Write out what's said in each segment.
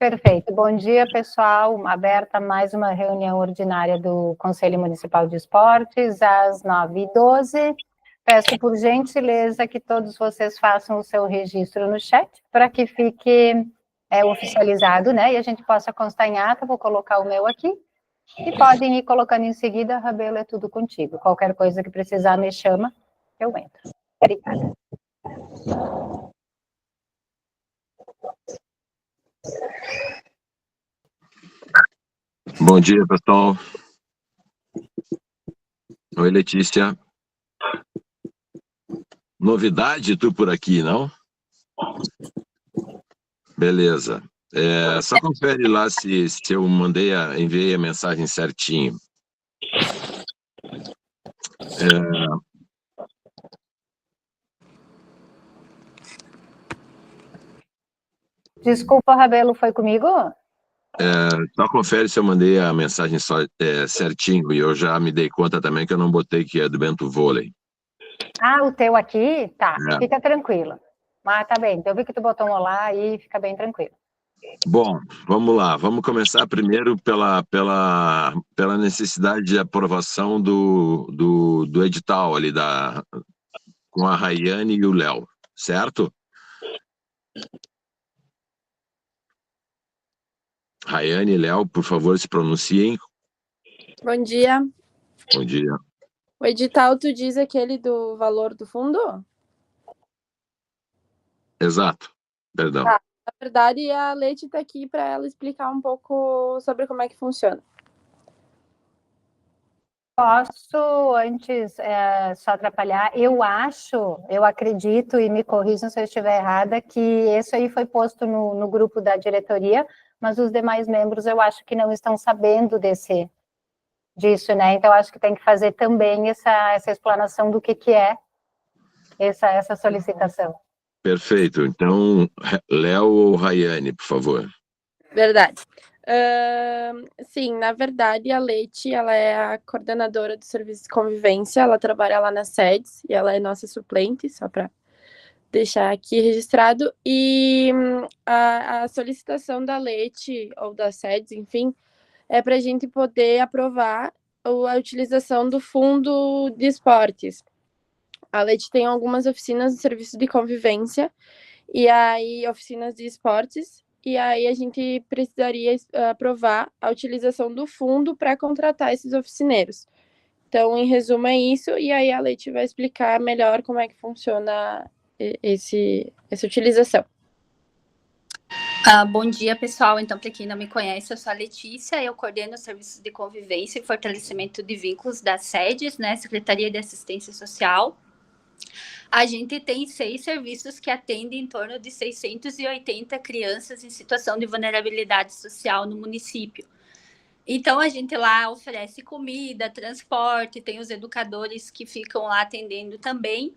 Perfeito. Bom dia, pessoal. Aberta mais uma reunião ordinária do Conselho Municipal de Esportes, às 9h12. Peço, por gentileza, que todos vocês façam o seu registro no chat, para que fique oficializado, né? E a gente possa constar em ata. Vou colocar o meu aqui. E podem ir colocando em seguida. Rabelo, é tudo contigo. Qualquer coisa que precisar, me chama, eu entro. Obrigada. Bom dia, pessoal. Oi, Letícia. Novidade, tu por aqui, não? Beleza. Só confere lá se eu enviei a mensagem certinho. Desculpa, Rabelo, foi comigo? Só confere se eu mandei a mensagem certinho, e eu já me dei conta também que eu não botei que é do Bento Vôlei. Ah, o teu aqui? Tá, fica tranquilo. Mas tá bem, então eu vi que tu botou um olá aí, fica bem tranquilo. Bom, vamos lá. Vamos começar primeiro pela necessidade de aprovação do edital ali com a Rayane e o Léo, certo? Rayane e Léo, por favor, se pronunciem. Bom dia. Bom dia. O edital, tu diz aquele do valor do fundo? Exato, perdão. Tá. Na verdade, a Leti está aqui para ela explicar um pouco sobre como é que funciona. Posso, antes, só atrapalhar? Eu acredito, e me corrijam se eu estiver errada, que isso aí foi posto no grupo da diretoria, mas os demais membros eu acho que não estão sabendo disso, né? Então, acho que tem que fazer também essa explanação do que é essa solicitação. Perfeito. Então, Léo ou Rayane, por favor. Verdade. Sim, na verdade, a Leti, ela é a coordenadora do serviço de convivência, ela trabalha lá nas sedes, e ela é nossa suplente, só para deixar aqui registrado, e a solicitação da Leti, ou das sedes, enfim, é para a gente poder aprovar a utilização do fundo de esportes. A Leti tem algumas oficinas de serviço de convivência, e aí oficinas de esportes, e aí a gente precisaria aprovar a utilização do fundo para contratar esses oficineiros. Então, em resumo, é isso, e aí a Leti vai explicar melhor como é que funciona essa utilização. Bom dia, pessoal. Então, para quem não me conhece, eu sou a Letícia, eu coordeno os serviços de convivência e fortalecimento de vínculos das sedes, né, Secretaria de Assistência Social. A gente tem 6 serviços que atendem em torno de 680 crianças em situação de vulnerabilidade social no município. Então, a gente lá oferece comida, transporte, tem os educadores que ficam lá atendendo também.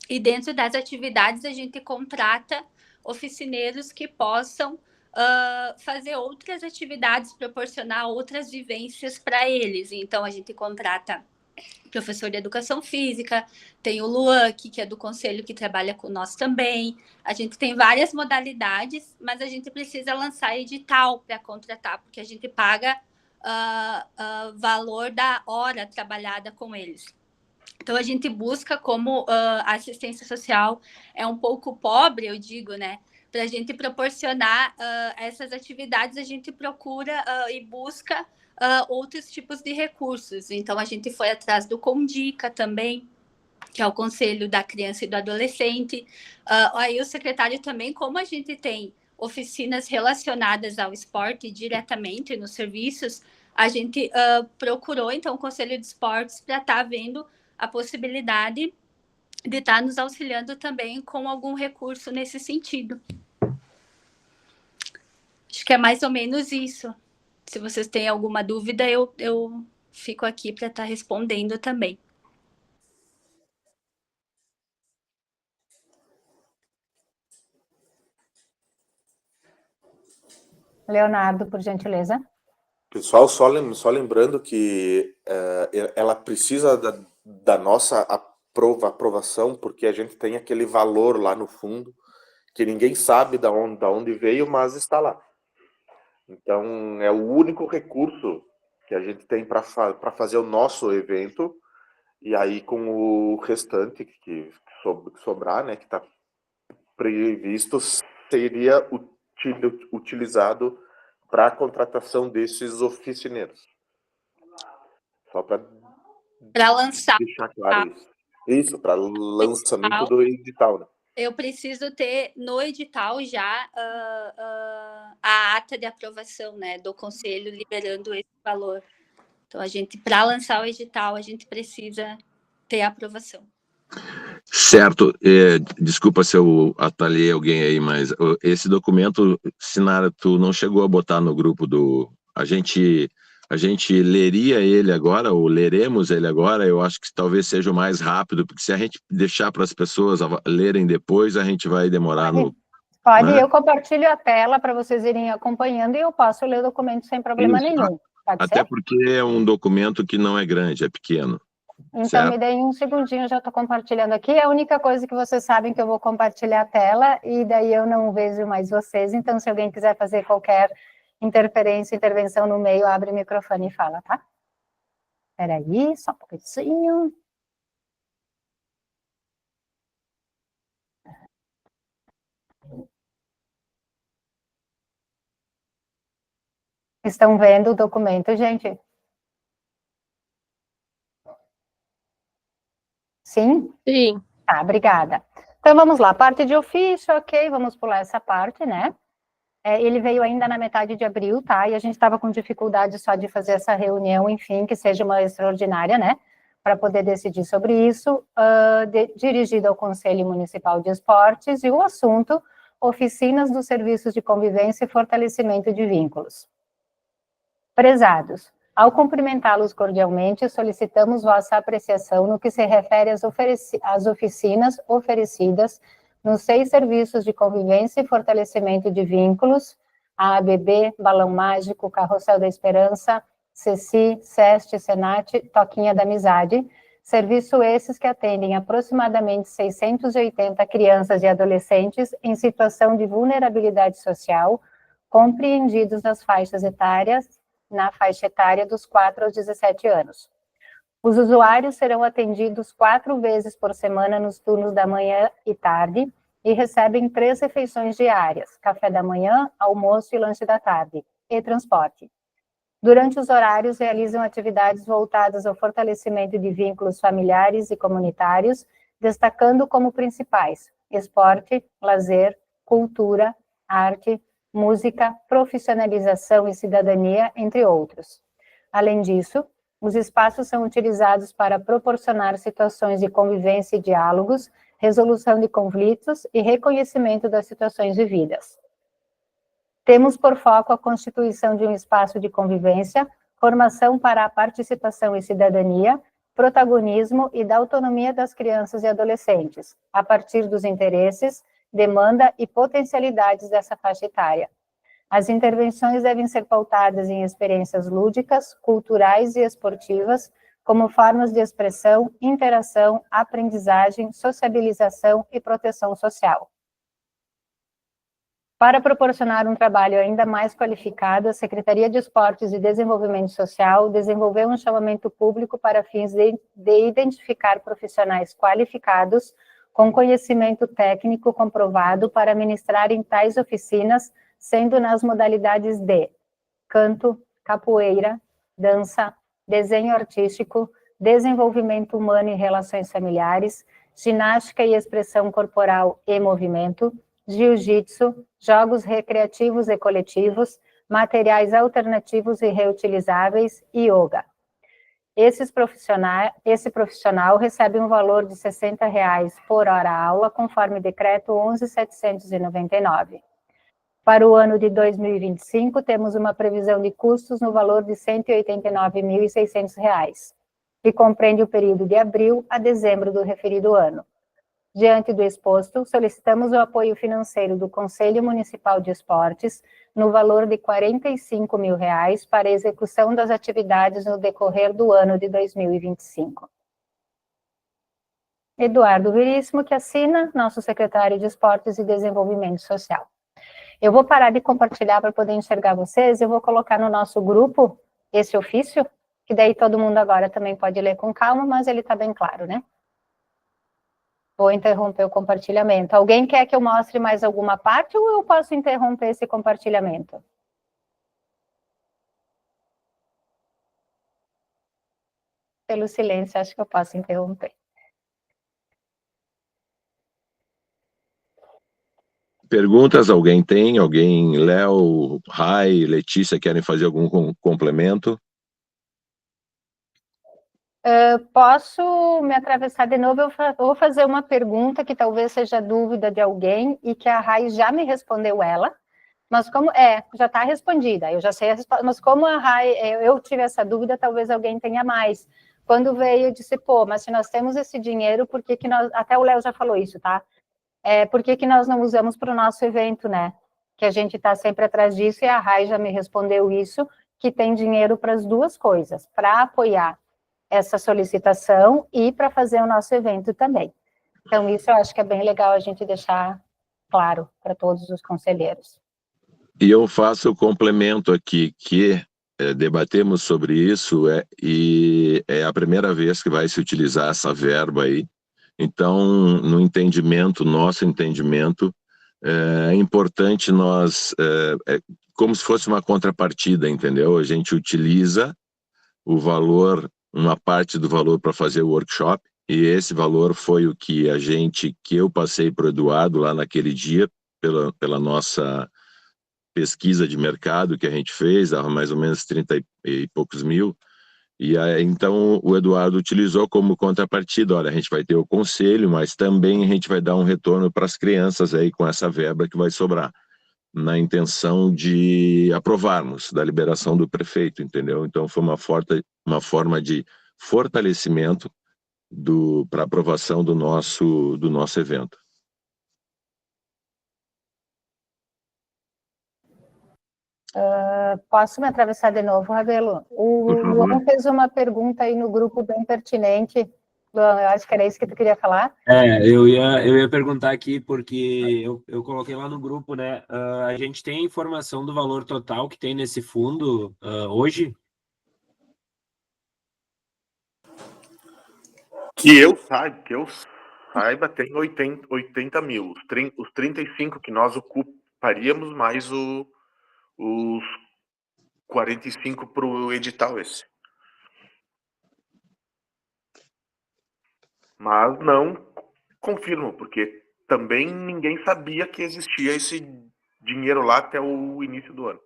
E dentro das atividades, a gente contrata oficineiros que possam fazer outras atividades, proporcionar outras vivências para eles. Então, a gente contrata professor de educação física, tem o Luan, que é do conselho, que trabalha com nós também. A gente tem várias modalidades, mas a gente precisa lançar edital para contratar, porque a gente paga valor da hora trabalhada com eles. Então, a gente busca, como a assistência social é um pouco pobre, eu digo, né? Para a gente proporcionar essas atividades, a gente procura e busca outros tipos de recursos. Então, a gente foi atrás do Condica também, que é o Conselho da Criança e do Adolescente. Aí o secretário também, como a gente tem oficinas relacionadas ao esporte diretamente nos serviços, a gente procurou, então, o Conselho de Esportes para estar vendo a possibilidade de estar nos auxiliando também com algum recurso nesse sentido. Acho que é mais ou menos isso. Se vocês têm alguma dúvida, eu fico aqui para estar respondendo também. Leonardo, por gentileza. Pessoal, só lembrando que ela precisa da nossa aprovação, porque a gente tem aquele valor lá no fundo, que ninguém sabe da onde veio, mas está lá. Então, é o único recurso que a gente tem para fazer o nosso evento, e aí com o restante que sobrar, né, que está previsto, seria utilizado para a contratação desses oficineiros. Só para lançar. deixar claro isso. Isso, para lançamento do edital, né? Eu preciso ter no edital já a ata de aprovação, né, do conselho liberando esse valor. Então, para lançar o edital, a gente precisa ter a aprovação. Certo. Desculpa se eu atalhei alguém aí, mas esse documento, Sinara, tu não chegou a botar no grupo do... A gente leria ele agora, ou leremos ele agora, eu acho que talvez seja o mais rápido, porque se a gente deixar para as pessoas lerem depois, a gente vai demorar Pode, né? eu compartilho a tela para vocês irem acompanhando e eu posso ler o documento sem problema nenhum. Pode Até ser? porque é um documento que não é grande, é pequeno. Então, certo? me deem um segundinho, já estou compartilhando aqui. É a única coisa que vocês sabem que eu vou compartilhar a tela e daí eu não vejo mais vocês. Então, se alguém quiser fazer qualquer intervenção no meio, abre o microfone e fala, tá? Espera aí, só um pouquinho. Estão vendo o documento, gente? Sim? Sim. Tá, obrigada. Então, vamos lá. Parte de ofício, ok, vamos pular essa parte, né? Ele veio ainda na metade de abril, tá? E a gente estava com dificuldade só de fazer essa reunião, enfim, que seja uma extraordinária, né? Para poder decidir sobre isso, dirigido ao Conselho Municipal de Esportes, e o assunto, oficinas dos serviços de convivência e fortalecimento de vínculos. Prezados, ao cumprimentá-los cordialmente, solicitamos vossa apreciação no que se refere às oficinas oferecidas nos 6 serviços de convivência e fortalecimento de vínculos, a ABB, Balão Mágico, Carrossel da Esperança, CECI, SEST, SENAT, Toquinha da Amizade, serviço esses que atendem aproximadamente 680 crianças e adolescentes em situação de vulnerabilidade social, compreendidos nas faixas etárias, na faixa etária dos 4 aos 17 anos. Os usuários serão atendidos 4 vezes por semana nos turnos da manhã e tarde e recebem 3 refeições diárias, café da manhã, almoço e lanche da tarde, e transporte. Durante os horários, realizam atividades voltadas ao fortalecimento de vínculos familiares e comunitários, destacando como principais esporte, lazer, cultura, arte, música, profissionalização e cidadania, entre outros. Além disso, os espaços são utilizados para proporcionar situações de convivência e diálogos, resolução de conflitos e reconhecimento das situações vividas. Temos por foco a constituição de um espaço de convivência, formação para a participação e cidadania, protagonismo e da autonomia das crianças e adolescentes, a partir dos interesses, demanda e potencialidades dessa faixa etária. As intervenções devem ser pautadas em experiências lúdicas, culturais e esportivas, como formas de expressão, interação, aprendizagem, sociabilização e proteção social. Para proporcionar um trabalho ainda mais qualificado, a Secretaria de Esportes e Desenvolvimento Social desenvolveu um chamamento público para fins de identificar profissionais qualificados com conhecimento técnico comprovado para ministrarem tais oficinas, sendo nas modalidades de canto, capoeira, dança, desenho artístico, desenvolvimento humano e relações familiares, ginástica e expressão corporal e movimento, jiu-jitsu, jogos recreativos e coletivos, materiais alternativos e reutilizáveis e yoga. Esse profissional recebe um valor de R$ 60 por hora-aula, conforme decreto 11.799. Para o ano de 2025, temos uma previsão de custos no valor de R$ 189.600, que compreende o período de abril a dezembro do referido ano. Diante do exposto, solicitamos o apoio financeiro do Conselho Municipal de Esportes no valor de R$ 45 mil para a execução das atividades no decorrer do ano de 2025. Eduardo Veríssimo, que assina, nosso secretário de Esportes e Desenvolvimento Social. Eu vou parar de compartilhar para poder enxergar vocês, eu vou colocar no nosso grupo esse ofício, que daí todo mundo agora também pode ler com calma, mas ele está bem claro, né? Vou interromper o compartilhamento. Alguém quer que eu mostre mais alguma parte ou eu posso interromper esse compartilhamento? Pelo silêncio, acho que eu posso interromper. Perguntas alguém tem? Alguém, Léo, Rai, Letícia, querem fazer algum complemento? Posso me atravessar de novo? Eu vou fazer uma pergunta que talvez seja dúvida de alguém e que a Rai já me respondeu ela, mas como já está respondida, eu já sei a resposta, mas como a Rai, eu tive essa dúvida, talvez alguém tenha mais. Quando veio, eu disse, pô, mas se nós temos esse dinheiro, por que que nós, até o Léo já falou isso, tá? Por que que nós não usamos para o nosso evento, né? Que a gente está sempre atrás disso e a Rai já me respondeu isso, que tem dinheiro para as duas coisas, para apoiar essa solicitação e para fazer o nosso evento também. Então, isso eu acho que é bem legal a gente deixar claro para todos os conselheiros. E eu faço o complemento aqui, que debatemos sobre isso, e é a primeira vez que vai se utilizar essa verba aí. Então, no entendimento, nosso entendimento, é importante nós, como se fosse uma contrapartida, entendeu? A gente utiliza o valor, uma parte do valor para fazer o workshop, e esse valor foi o que eu passei para o Eduardo lá naquele dia, pela nossa pesquisa de mercado que a gente fez, dava mais ou menos 30 e poucos mil, e aí, então o Eduardo utilizou como contrapartida, olha, a gente vai ter o conselho, mas também a gente vai dar um retorno para as crianças aí com essa verba que vai sobrar, na intenção de aprovarmos da liberação do prefeito, entendeu? Então foi uma forma de fortalecimento para aprovação do nosso evento. Posso me atravessar de novo, Rabelo? O Luan fez uma pergunta aí no grupo bem pertinente. Luan, eu acho que era isso que tu queria falar. Eu ia perguntar aqui, porque eu coloquei lá no grupo, né? A gente tem informação do valor total que tem nesse fundo hoje? Que eu saiba, tem 80 mil. Os 35 que nós ocuparíamos, mais os 45 para o edital esse. Mas não confirmo, porque também ninguém sabia que existia esse dinheiro lá até o início do ano.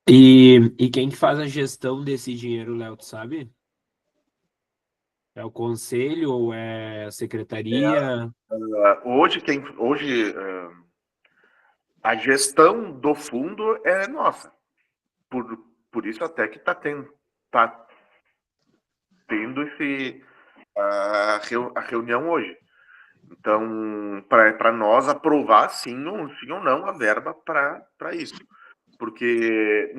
E quem que faz a gestão desse dinheiro, Léo, tu sabe? É o conselho ou é a secretaria? Hoje a gestão do fundo é nossa. Por isso até que está tendo a reunião hoje. Então, para nós aprovar sim ou não a verba para isso. Porque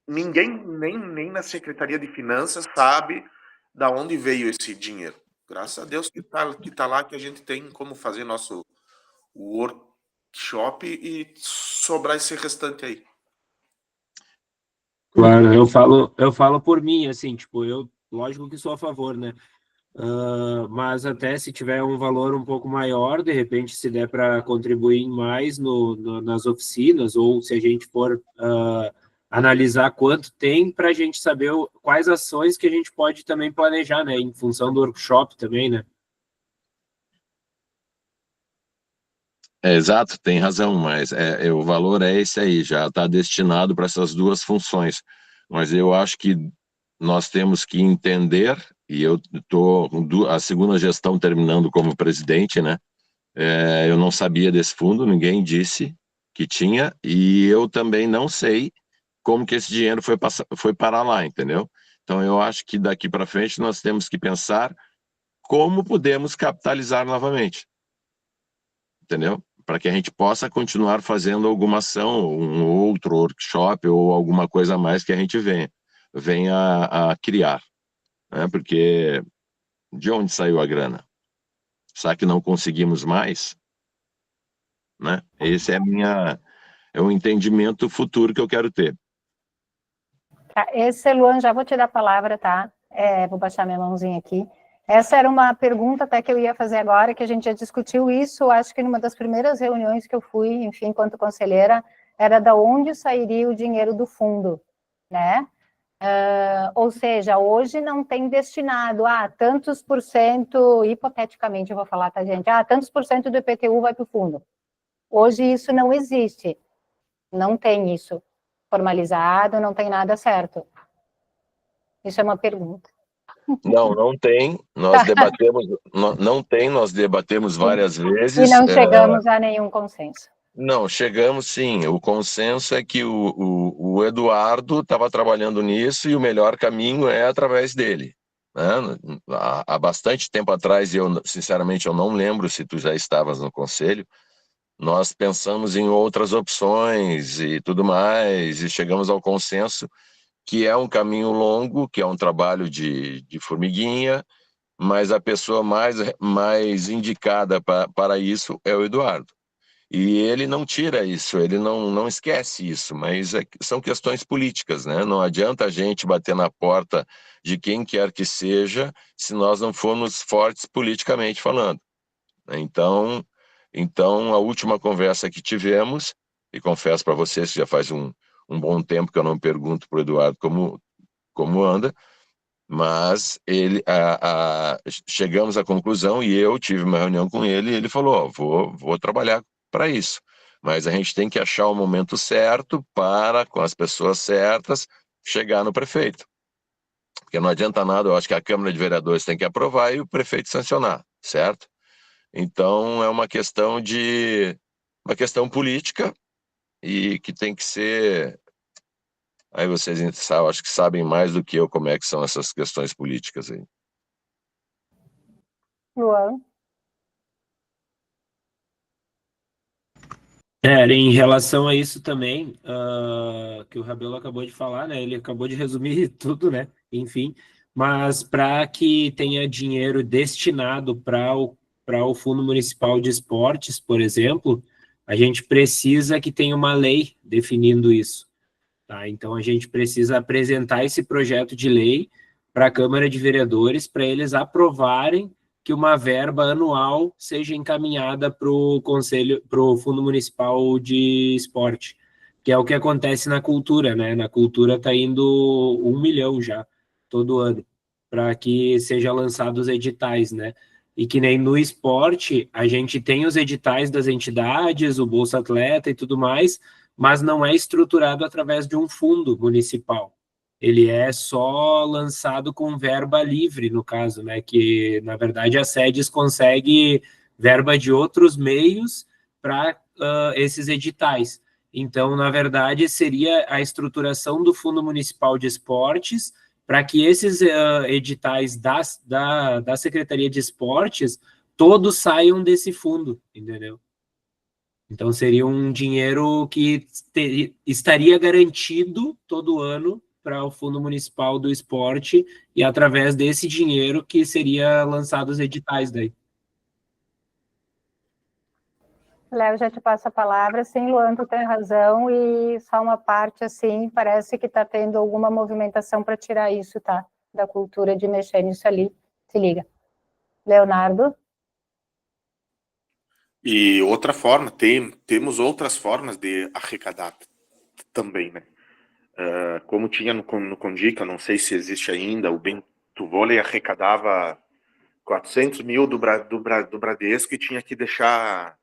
ninguém, nem na Secretaria de Finanças, sabe da onde veio esse dinheiro. Graças a Deus que tá lá, que a gente tem como fazer nosso workshop e sobrar esse restante aí. Claro, eu falo por mim, assim, tipo, lógico que sou a favor, né? Mas até se tiver um valor um pouco maior, de repente, se der para contribuir mais nas oficinas, ou se a gente for analisar quanto tem, para a gente saber quais ações que a gente pode também planejar, né? Em função do workshop também, né? Exato, tem razão, mas o valor é esse aí, já está destinado para essas duas funções. Mas eu acho que nós temos que entender, e eu estou a segunda gestão terminando como presidente, né? Eu não sabia desse fundo, ninguém disse que tinha, e eu também não sei como que esse dinheiro foi parar lá, entendeu? Então eu acho que daqui para frente nós temos que pensar como podemos capitalizar novamente, entendeu? Para que a gente possa continuar fazendo alguma ação, um outro workshop ou alguma coisa a mais que a gente venha a criar, né? Porque de onde saiu a grana? Será que não conseguimos mais? né? Esse é o entendimento futuro que eu quero ter. Tá, esse, Luan, já vou te dar a palavra, tá? Vou baixar minha mãozinha aqui. Essa era uma pergunta até que eu ia fazer agora, que a gente já discutiu isso, acho que numa das primeiras reuniões que eu fui, enfim, enquanto conselheira, era da onde sairia o dinheiro do fundo, né? Ou seja, hoje não tem destinado tantos por cento, hipoteticamente eu vou falar, tá, gente? Tantos por cento do IPTU vai para o fundo. Hoje isso não existe, não tem isso formalizado, não tem nada certo. Isso é uma pergunta. Não tem, nós debatemos, não tem, nós debatemos várias vezes. E não chegamos a nenhum consenso. Não, chegamos sim. O consenso é que o Eduardo estava trabalhando nisso e o melhor caminho é através dele, né? Há bastante tempo atrás, sinceramente eu não lembro se tu já estavas no conselho, nós pensamos em outras opções e tudo mais, e chegamos ao consenso que é um caminho longo, que é um trabalho de formiguinha, mas a pessoa mais indicada para isso é o Eduardo. E ele não tira isso, ele não esquece isso, mas são questões políticas, né? Não adianta a gente bater na porta de quem quer que seja se nós não formos fortes politicamente falando. Então a última conversa que tivemos, e confesso para vocês que já faz um bom tempo que eu não pergunto para o Eduardo como anda, mas chegamos à conclusão e eu tive uma reunião com ele e ele falou, vou trabalhar para isso, mas a gente tem que achar o momento certo para, com as pessoas certas, chegar no prefeito. Porque não adianta nada, eu acho que a Câmara de Vereadores tem que aprovar e o prefeito sancionar, certo? Então é uma questão política e que tem que ser... Aí vocês acho que sabem mais do que eu como é que são essas questões políticas aí. Luan? Em relação a isso também, que o Rabelo acabou de falar, né? Ele acabou de resumir tudo, né? Enfim, mas para que tenha dinheiro destinado para o Fundo Municipal de Esportes, por exemplo, a gente precisa que tenha uma lei definindo isso. Tá? Então, a gente precisa apresentar esse projeto de lei para a Câmara de Vereadores, para eles aprovarem que uma verba anual seja encaminhada para o Conselho, para o Fundo Municipal de Esporte, que é o que acontece na cultura, né? Na cultura está indo 1 milhão já, todo ano, para que sejam lançados editais, né? E que nem no esporte, a gente tem os editais das entidades, o Bolsa Atleta e tudo mais, mas não é estruturado através de um fundo municipal. Ele é só lançado com verba livre, no caso, né? Que, na verdade, a SEDES consegue verba de outros meios para esses editais. Então, na verdade, seria a estruturação do Fundo Municipal de Esportes para que esses editais da Secretaria de Esportes todos saiam desse fundo, entendeu? Então, seria um dinheiro que estaria garantido todo ano para o Fundo Municipal do Esporte e através desse dinheiro que seria lançados os editais daí. Léo, já te passo a palavra. Sim, Luan, tu tem razão, e só uma parte, assim, parece que está tendo alguma movimentação para tirar isso, tá? Da cultura de mexer nisso ali. Se liga. Leonardo? E outra forma, temos outras formas de arrecadar também, né? Como tinha no Condica, não sei se existe ainda, o Bento Vôlei arrecadava 400 mil do Bradesco e tinha que deixar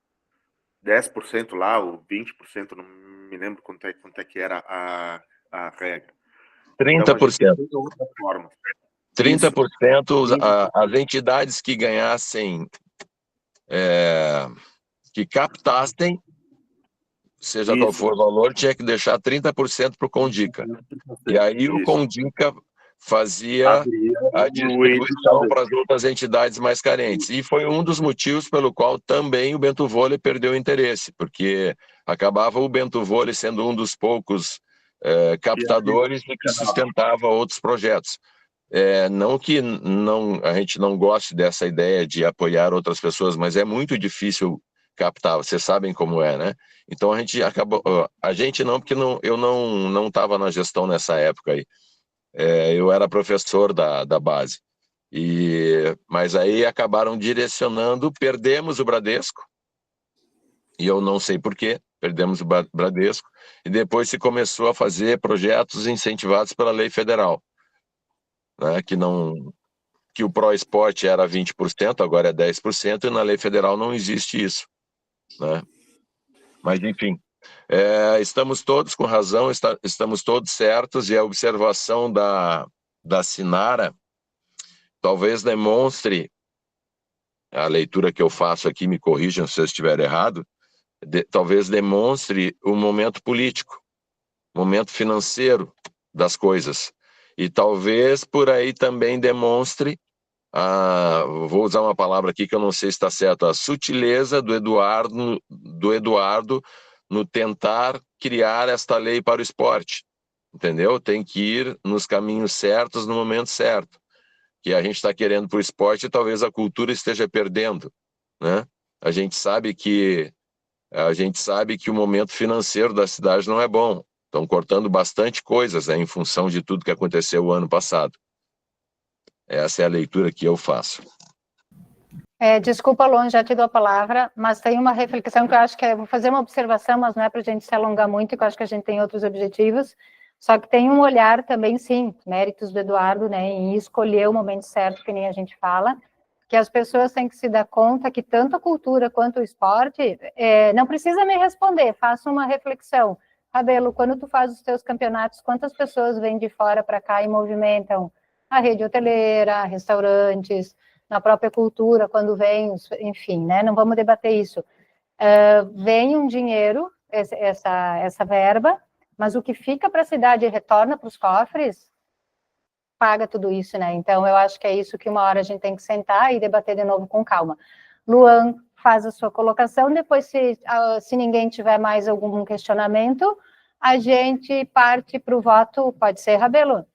10% lá, ou 20%, não me lembro quanto é que era a regra. 30%. Então, outra forma. 30% as entidades que ganhassem, que captassem, seja qual for o valor, tinha que deixar 30% para o Condica. E aí o Condica fazia a distribuição para as outras entidades mais carentes. E foi um dos motivos pelo qual também o Bento Vôlei perdeu o interesse, porque acabava o Bento Vôlei sendo um dos poucos captadores e que sustentava outros projetos. Não que a gente não goste dessa ideia de apoiar outras pessoas, mas é muito difícil captar, vocês sabem como é, né? Então a gente acabou, a gente não, porque eu não estava na gestão nessa época aí. Eu era professor da base. Mas aí acabaram direcionando, perdemos o Bradesco, e eu não sei por quê, perdemos o Bradesco, e depois se começou a fazer projetos incentivados pela lei federal, né, que o Pro-Esporte era 20%, agora é 10%, e na lei federal não existe isso, né? Mas, enfim, estamos todos com razão, estamos todos certos, e a observação da Sinara talvez demonstre, a leitura que eu faço aqui, me corrijam se eu estiver errado, talvez demonstre o momento político, momento financeiro das coisas. E talvez por aí também demonstre, vou usar uma palavra aqui que eu não sei se está certa, a sutileza do Eduardo no tentar criar esta lei para o esporte, entendeu? Tem que ir nos caminhos certos, no momento certo. Que a gente está querendo para o esporte e talvez a cultura esteja perdendo, né? A gente sabe que o momento financeiro da cidade não é bom. Estão cortando bastante coisas, né, em função de tudo que aconteceu o ano passado. Essa é a leitura que eu faço. Desculpa, Lon, já te dou a palavra, mas tem uma reflexão que eu acho que vou fazer uma observação, mas não é para a gente se alongar muito, que eu acho que a gente tem outros objetivos, só que tem um olhar também, sim, méritos do Eduardo, né, em escolher o momento certo, que nem a gente fala, que as pessoas têm que se dar conta que tanto a cultura quanto o esporte, não precisa me responder, faça uma reflexão. Rabelo, quando tu faz os teus campeonatos, quantas pessoas vêm de fora para cá e movimentam a rede hoteleira, restaurantes, na própria cultura, quando vem, enfim, né, não vamos debater isso. Vem um dinheiro, essa verba, mas o que fica para a cidade e retorna para os cofres, paga tudo isso, né? Então, eu acho que é isso que uma hora a gente tem que sentar e debater de novo com calma. Luan faz a sua colocação, depois, se ninguém tiver mais algum questionamento, a gente parte para o voto, pode ser, Rabelo?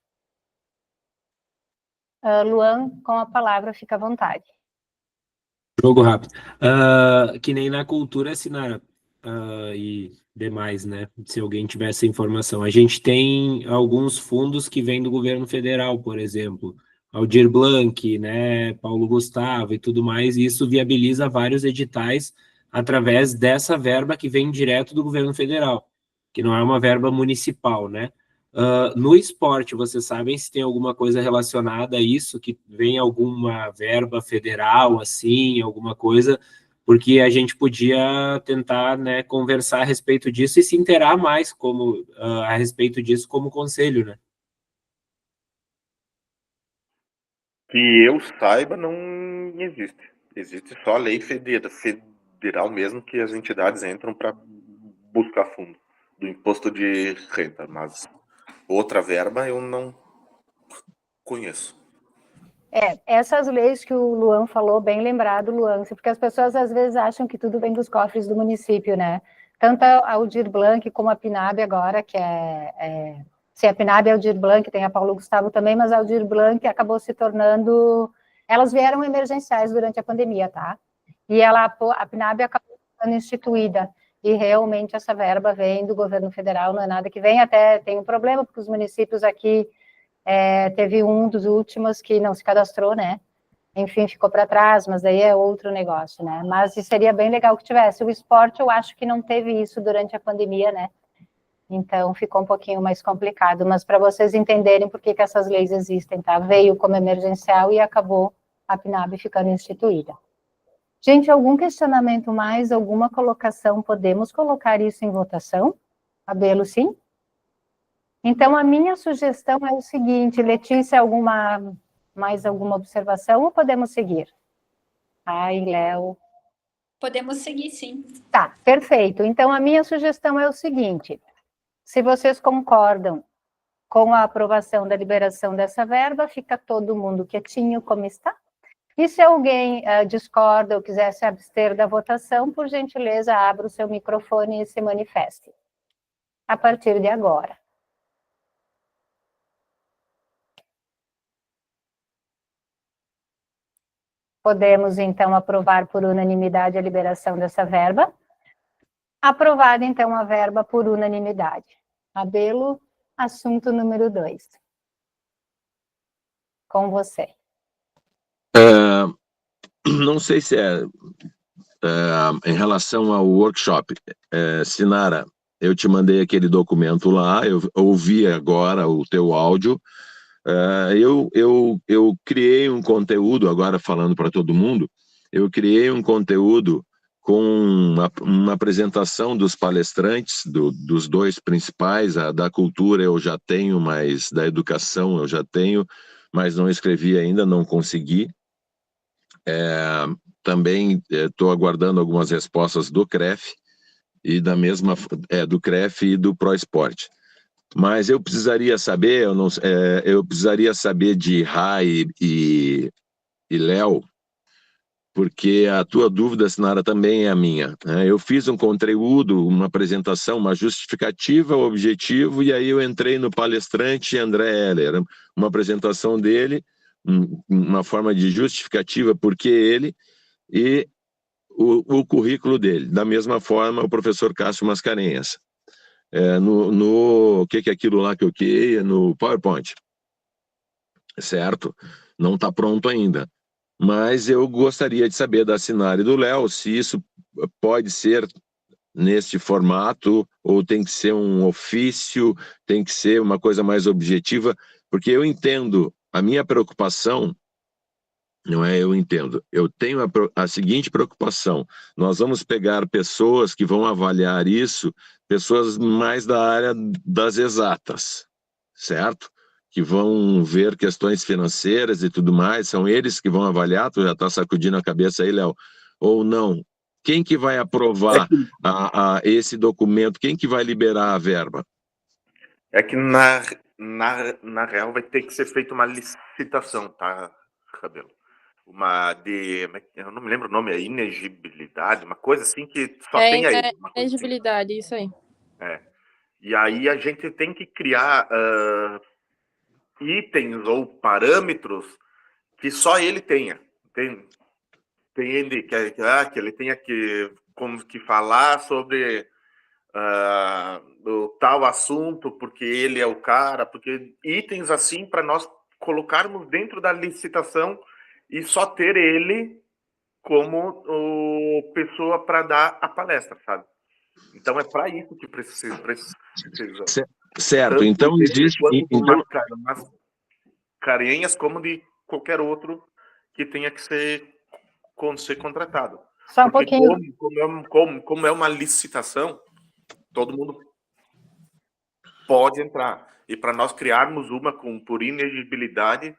Luan, com a palavra, fica à vontade. Jogo rápido. Que nem na cultura, Sinara, e demais, né? Se alguém tiver essa informação. A gente tem alguns fundos que vêm do governo federal, por exemplo, Aldir Blanc, né? Paulo Gustavo e tudo mais, e isso viabiliza vários editais através dessa verba que vem direto do governo federal, que não é uma verba municipal, né? No esporte, vocês sabem se tem alguma coisa relacionada a isso, que vem alguma verba federal, assim, alguma coisa, porque a gente podia tentar, né, conversar a respeito disso e se inteirar mais a respeito disso como conselho, né? Que eu saiba, não existe. Existe só a lei federal mesmo, que as entidades entram para buscar fundo do imposto de renda, mas outra verba eu não conheço. Essas leis que o Luan falou, bem lembrado, Luan, porque as pessoas às vezes acham que tudo vem dos cofres do município, né? Tanto a Aldir Blanc como a PNAB agora, que se a PNAB é a Aldir Blanc, tem a Paulo Gustavo também, mas a Aldir Blanc acabou se tornando... Elas vieram emergenciais durante a pandemia, tá? E a PNAB acabou sendo instituída, e realmente essa verba vem do governo federal, não é nada que vem, até tem um problema, porque os municípios aqui... teve um dos últimos que não se cadastrou, né? Enfim, ficou para trás, mas daí é outro negócio, né? Mas seria bem legal que tivesse. O esporte, eu acho que não teve isso durante a pandemia, né? Então, ficou um pouquinho mais complicado. Mas para vocês entenderem por que essas leis existem, tá? Veio como emergencial e acabou a PNAB ficando instituída. Gente, algum questionamento mais, alguma colocação? Podemos colocar isso em votação? Abelo, sim? Então, a minha sugestão é o seguinte, Letícia, mais alguma observação ou podemos seguir? Ai, Léo. Podemos seguir, sim. Tá, perfeito. Então, a minha sugestão é o seguinte, se vocês concordam com a aprovação da liberação dessa verba, fica todo mundo quietinho como está. E se alguém discorda ou quiser se abster da votação, por gentileza, abra o seu microfone e se manifeste. A partir de agora. Podemos, então, aprovar por unanimidade a liberação dessa verba. Aprovada, então, a verba por unanimidade. Rabelo, assunto número 2. Com você. Não sei se em relação ao workshop. Sinara, eu te mandei aquele documento lá, eu ouvi agora o teu áudio. Eu criei um conteúdo, agora falando para todo mundo, eu criei um conteúdo com uma apresentação dos palestrantes, dos dois principais. A da cultura eu já tenho, mas da educação eu já tenho, mas não escrevi ainda, não consegui. Também estou aguardando algumas respostas do CREF, e do CREF e do ProEsport. Mas eu precisaria saber, eu precisaria saber de Rai e Léo, porque a tua dúvida, Sinara, também é a minha, né? Eu fiz um conteúdo, uma apresentação, uma justificativa, objetivo, e aí eu entrei no palestrante André Heller, uma apresentação dele, uma forma de justificativa porque ele, e o currículo dele. Da mesma forma, o professor Cássio Mascarenhas. O que é aquilo lá que eu criei? No PowerPoint. Certo? Não está pronto ainda. Mas eu gostaria de saber da Sinara e do Léo se isso pode ser neste formato, ou tem que ser um ofício, tem que ser uma coisa mais objetiva, porque eu entendo, a minha preocupação, não é eu entendo, eu tenho a seguinte preocupação: nós vamos pegar pessoas que vão avaliar isso, pessoas mais da área das exatas, certo? Que vão ver questões financeiras e tudo mais, são eles que vão avaliar. Tu já está sacudindo a cabeça aí, Léo, ou não? Quem que vai aprovar esse documento? Quem que vai liberar a verba? É que na real vai ter que ser feita uma licitação, tá, Rabelo? Eu não me lembro o nome, é inegibilidade, uma coisa assim que só tem aí. Inegibilidade, isso aí. E aí a gente tem que criar itens ou parâmetros que só ele tenha. Entende? Que ele tenha como que falar sobre o tal assunto, porque ele é o cara, porque itens assim para nós colocarmos dentro da licitação e só ter ele como pessoa para dar a palestra, sabe? Então é para isso que precisa. Certo, tanto então dele existe... quanto umas carenhas como de qualquer outro que tenha que ser contratado. Só um porque pouquinho. Como é uma licitação, todo mundo pode entrar. E para nós criarmos uma por inegibilidade,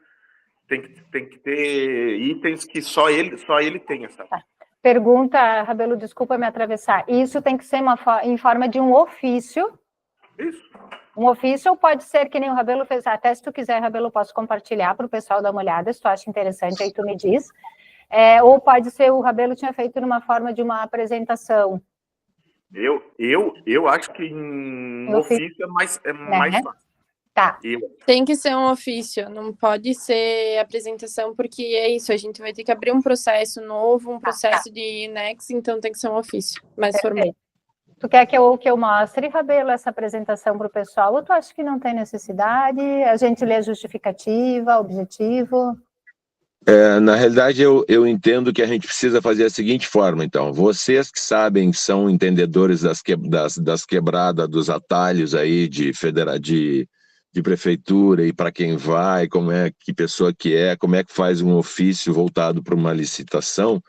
tem que ter itens que só ele tenha, sabe? Pergunta, Rabelo, desculpa me atravessar. Isso tem que ser em forma de um ofício? Isso. Um ofício, ou pode ser que nem o Rabelo fez? Até se tu quiser, Rabelo, posso compartilhar para o pessoal dar uma olhada, se tu acha interessante, aí tu me diz. Ou pode ser, o Rabelo tinha feito numa forma de uma apresentação. Eu acho que em ofício é mais fácil. Tá. Tem que ser um ofício, não pode ser apresentação, porque é isso, a gente vai ter que abrir um processo novo, um processo de Nex, então tem que ser um ofício mais formal. Tu quer que eu mostre, Rabelo, essa apresentação para o pessoal, ou tu acha que não tem necessidade? A gente lê a justificativa, objetivo? Na realidade, eu entendo que a gente precisa fazer a seguinte forma, então. Vocês que sabem, são entendedores das quebradas, dos atalhos aí de prefeitura, e para quem vai, que pessoa que como é que faz um ofício voltado para uma licitação.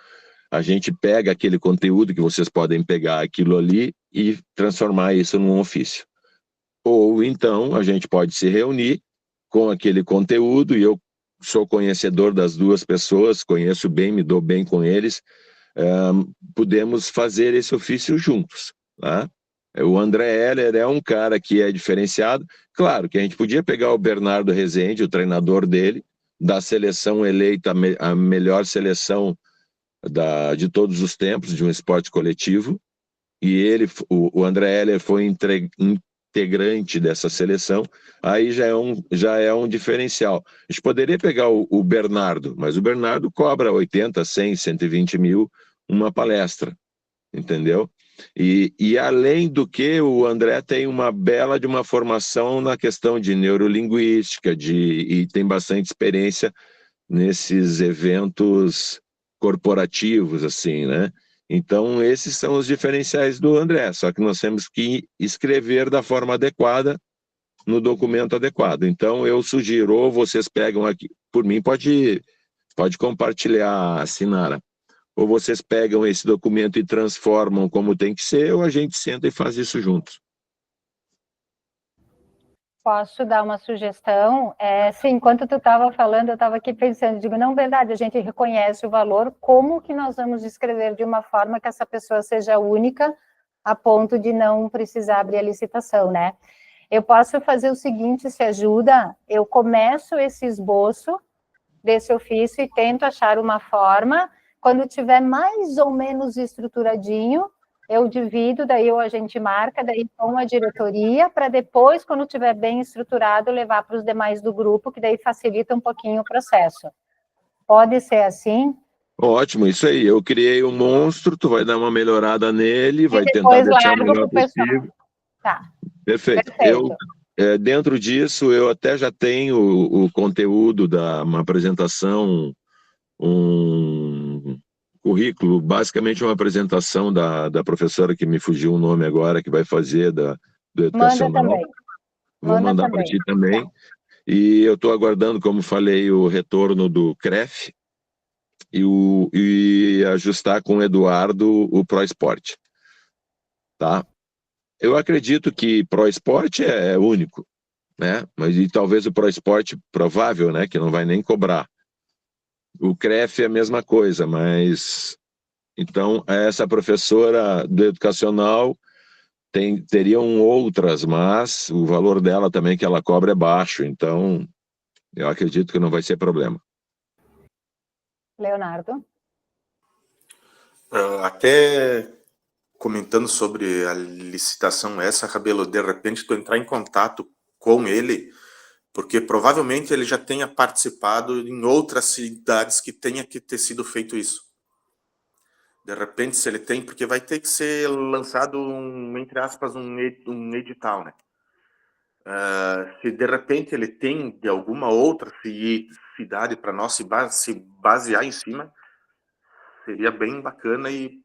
A gente pega aquele conteúdo que vocês podem pegar aquilo ali e transformar isso num ofício. Ou então a gente pode se reunir com aquele conteúdo, e eu sou conhecedor das duas pessoas, conheço bem, me dou bem com eles, podemos fazer esse ofício juntos, tá? O André Heller é um cara que é diferenciado. Claro que a gente podia pegar o Bernardo Rezende, o treinador dele, da seleção eleita, a melhor seleção de todos os tempos de um esporte coletivo, e o André Heller foi integrante dessa seleção, aí já é um diferencial. A gente poderia pegar o Bernardo, mas o Bernardo cobra 80, 100, 120 mil uma palestra, entendeu? E além do que, o André tem uma bela de uma formação na questão de neurolinguística, e tem bastante experiência nesses eventos corporativos, assim, né? Então, esses são os diferenciais do André, só que nós temos que escrever da forma adequada, no documento adequado. Então, eu sugiro, ou vocês pegam aqui, por mim, pode compartilhar, Sinara, ou vocês pegam esse documento e transformam como tem que ser, ou a gente senta e faz isso juntos. Posso dar uma sugestão? Sim, enquanto tu estava falando, eu estava aqui pensando, digo, não, verdade, a gente reconhece o valor, como que nós vamos escrever de uma forma que essa pessoa seja única, a ponto de não precisar abrir a licitação, né? Eu posso fazer o seguinte, se ajuda, eu começo esse esboço desse ofício e tento achar uma forma, quando tiver mais ou menos estruturadinho, eu divido, daí a gente marca, daí com a diretoria, para depois, quando estiver bem estruturado, levar para os demais do grupo, que daí facilita um pouquinho o processo. Pode ser assim? Ótimo, isso aí. Eu criei um monstro, tu vai dar uma melhorada nele, vai tentar depois deixar o largo melhor pro pessoal. possível. Tá. Perfeito. Perfeito. Dentro disso, eu até já tenho o conteúdo da uma apresentação, um currículo, basicamente uma apresentação da professora que me fugiu o nome agora, que vai fazer do Manda educacional. também. Vou mandar para ti também. E eu estou aguardando, como falei, o retorno do CREF e ajustar com o Eduardo o ProEsport. Tá? Eu acredito que ProEsport é único, né? Mas e talvez o ProEsport provável, né? Que não vai nem cobrar. O CREF é a mesma coisa, mas então essa professora do educacional teriam outras, mas o valor dela também que ela cobra é baixo, então eu acredito que não vai ser problema. Leonardo? Até comentando sobre a licitação essa, Rabelo, de repente tu entrar em contato com ele, porque provavelmente ele já tenha participado em outras cidades que tenha que ter sido feito isso. De repente, se ele tem, porque vai ter que ser lançado, entre aspas, um edital, né? Se de repente ele tem de alguma outra cidade para nós se basear em cima, seria bem bacana e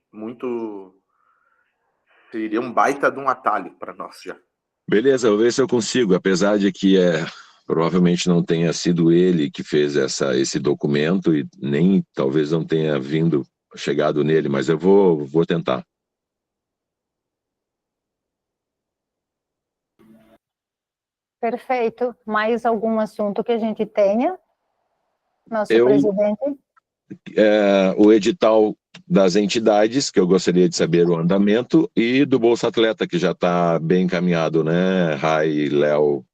seria um baita de um atalho para nós já. Beleza, vou ver se eu consigo, apesar de que provavelmente não tenha sido ele que fez esse documento e nem talvez não tenha chegado nele, mas eu vou tentar. Perfeito. Mais algum assunto que a gente tenha? Nosso presidente? O edital das entidades, que eu gostaria de saber o andamento, e do Bolsa Atleta, que já está bem encaminhado, né, Rai, Léo?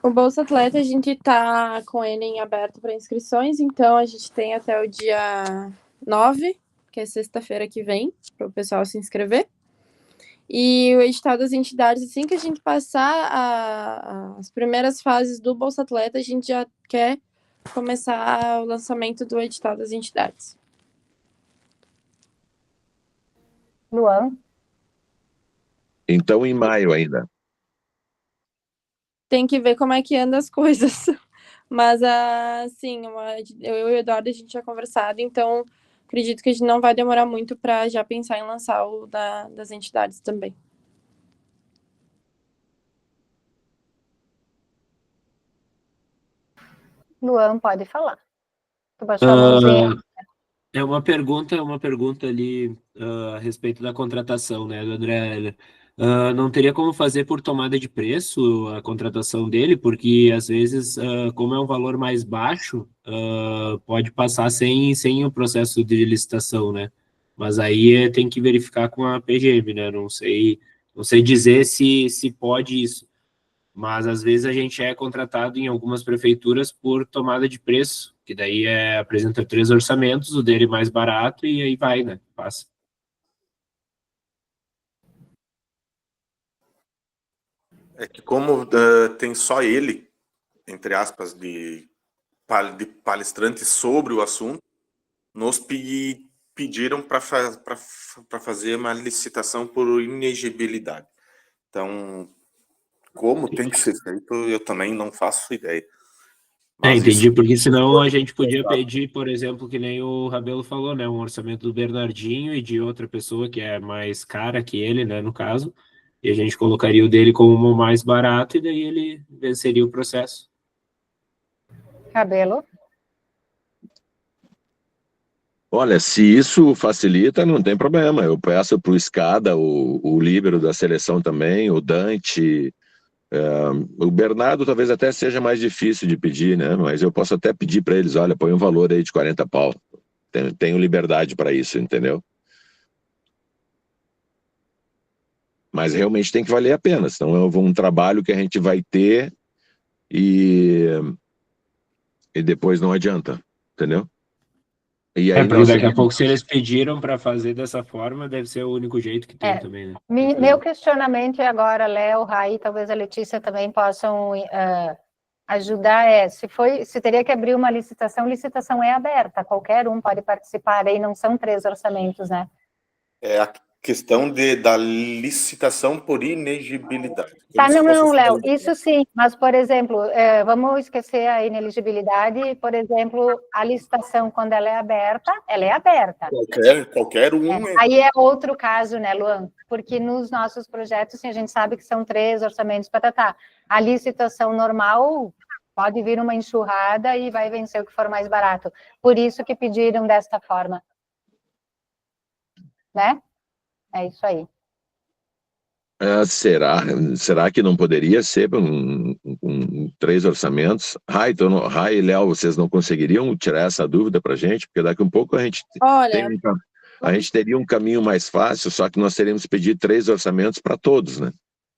O Bolsa Atleta, a gente está com ele em aberto para inscrições, então a gente tem até o dia 9, que é sexta-feira que vem, para o pessoal se inscrever. E o edital das entidades, assim que a gente passar as primeiras fases do Bolsa Atleta, a gente já quer começar o lançamento do edital das entidades. Luan? Então, em maio ainda. Tem que ver como é que anda as coisas. Mas, assim, eu e o Eduardo, a gente já conversado, então acredito que a gente não vai demorar muito para já pensar em lançar o das entidades também. Luan, pode falar. Tu baixou a mãozinha. É uma pergunta ali a respeito da contratação, né, do André Heller. Não teria como fazer por tomada de preço a contratação dele, porque às vezes, como é um valor mais baixo, pode passar sem o processo de licitação, né? Mas aí tem que verificar com a PGM, né? Não sei dizer se pode isso. Mas às vezes a gente é contratado em algumas prefeituras por tomada de preço, que daí apresenta 3 orçamentos, o dele mais barato e aí vai, né? Passa. É que como tem só ele, entre aspas, de palestrantes sobre o assunto, nos pediram para fazer uma licitação por inegibilidade. Então, como tem que ser feito, eu também não faço ideia. Mas Entendi, isso porque senão a gente podia exato. pedir, por exemplo, que nem o Rabelo falou, né, um orçamento do Bernardinho e de outra pessoa que é mais cara que ele, né, no caso, e a gente colocaria o dele como o mais barato e daí ele venceria o processo. Rabelo? Olha, se isso facilita, não tem problema. Eu peço para o Escada, o líbero da seleção também, o Dante, o Bernardo talvez até seja mais difícil de pedir, né? Mas eu posso até pedir para eles, olha, põe um valor aí de 40 pau. Tenho liberdade para isso, entendeu? Mas realmente tem que valer a pena, senão é um trabalho que a gente vai ter e depois não adianta, entendeu? E aí Porque nós daqui a pouco, se eles pediram para fazer dessa forma, deve ser o único jeito que tem também, né? Meu questionamento agora, Léo, Raí, talvez a Letícia também possam ajudar, se teria que abrir uma licitação é aberta, qualquer um pode participar, aí não são 3 orçamentos, né? é a questão da licitação por inegibilidade. Tá, Como se fosse não, Léo, assim, isso sim, mas, por exemplo, vamos esquecer a ineligibilidade, por exemplo, a licitação, quando ela é aberta, qualquer um. Aí é outro caso, né, Luan? Porque nos nossos projetos, assim, a gente sabe que são 3 orçamentos para tratar. A licitação normal pode vir uma enxurrada e vai vencer o que for mais barato. Por isso que pediram desta forma. Né? É isso aí. Será que não poderia ser 3 orçamentos? Rai e Léo, vocês não conseguiriam tirar essa dúvida para a gente? Porque daqui a um pouco a gente teria um caminho mais fácil, só que nós teríamos que pedir 3 orçamentos para todos, né?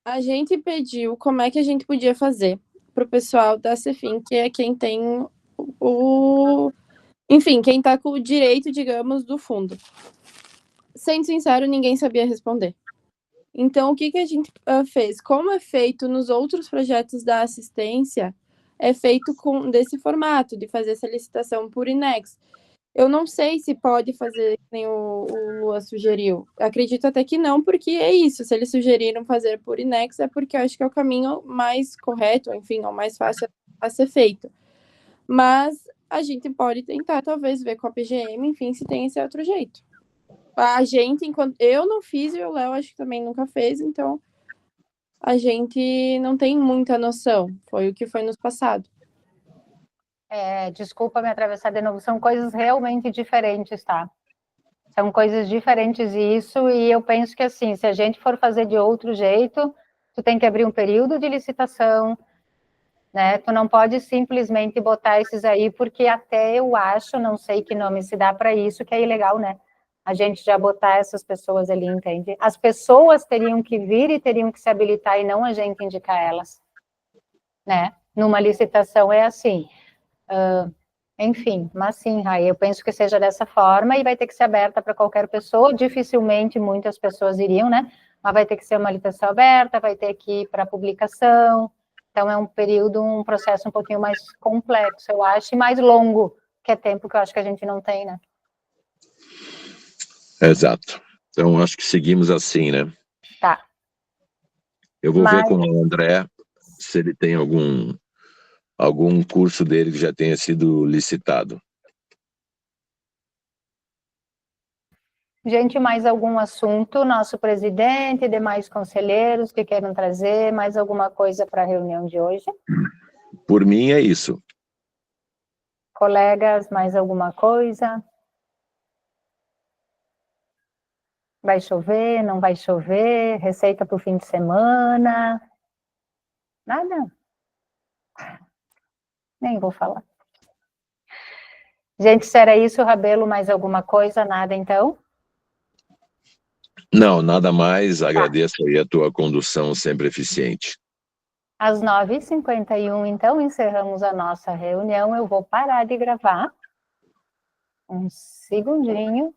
A gente pediu como é que a gente podia fazer para o pessoal da Cefim, que é quem tem enfim, quem está com o direito, digamos, do fundo. Sendo sincero, ninguém sabia responder. Então, o que a gente fez? Como é feito nos outros projetos da assistência, é feito desse formato, de fazer essa licitação por INEX. Eu não sei se pode fazer como o Lua sugeriu. Acredito até que não, porque é isso. Se eles sugeriram fazer por INEX, é porque eu acho que é o caminho mais correto, enfim, ou mais fácil a ser feito. Mas a gente pode tentar, talvez, ver com a PGM, enfim, se tem esse outro jeito. A gente, enquanto eu não fiz, e o Léo acho que também nunca fez, então a gente não tem muita noção. Foi o que foi nos passado. Desculpa me atravessar de novo, são coisas realmente diferentes, tá? São coisas diferentes isso, e eu penso que assim, se a gente for fazer de outro jeito, tu tem que abrir um período de licitação, né? Tu não pode simplesmente botar esses aí, porque até eu acho, não sei que nome se dá para isso, que é ilegal, né? A gente já botar essas pessoas ali, entende? As pessoas teriam que vir e teriam que se habilitar e não a gente indicar elas, né? Numa licitação é assim. Enfim, mas sim, Rai, eu penso que seja dessa forma e vai ter que ser aberta para qualquer pessoa. Dificilmente muitas pessoas iriam, né? Mas vai ter que ser uma licitação aberta, vai ter que ir para publicação. Então é um período, um processo um pouquinho mais complexo, eu acho, e mais longo, que é tempo que eu acho que a gente não tem, né? Exato. Então, acho que seguimos assim, né? Tá. Eu vou ver com o André se ele tem algum curso dele que já tenha sido licitado. Gente, mais algum assunto? Nosso presidente, demais conselheiros que queiram trazer mais alguma coisa para a reunião de hoje? Por mim, é isso. Colegas, mais alguma coisa? Vai chover, não vai chover? Receita para o fim de semana? Nada? Nem vou falar. Gente, se era isso, Rabelo, mais alguma coisa? Nada, então? Não, nada mais. Agradeço aí a tua condução sempre eficiente. Às 9h51, então, encerramos a nossa reunião. Eu vou parar de gravar. Um segundinho.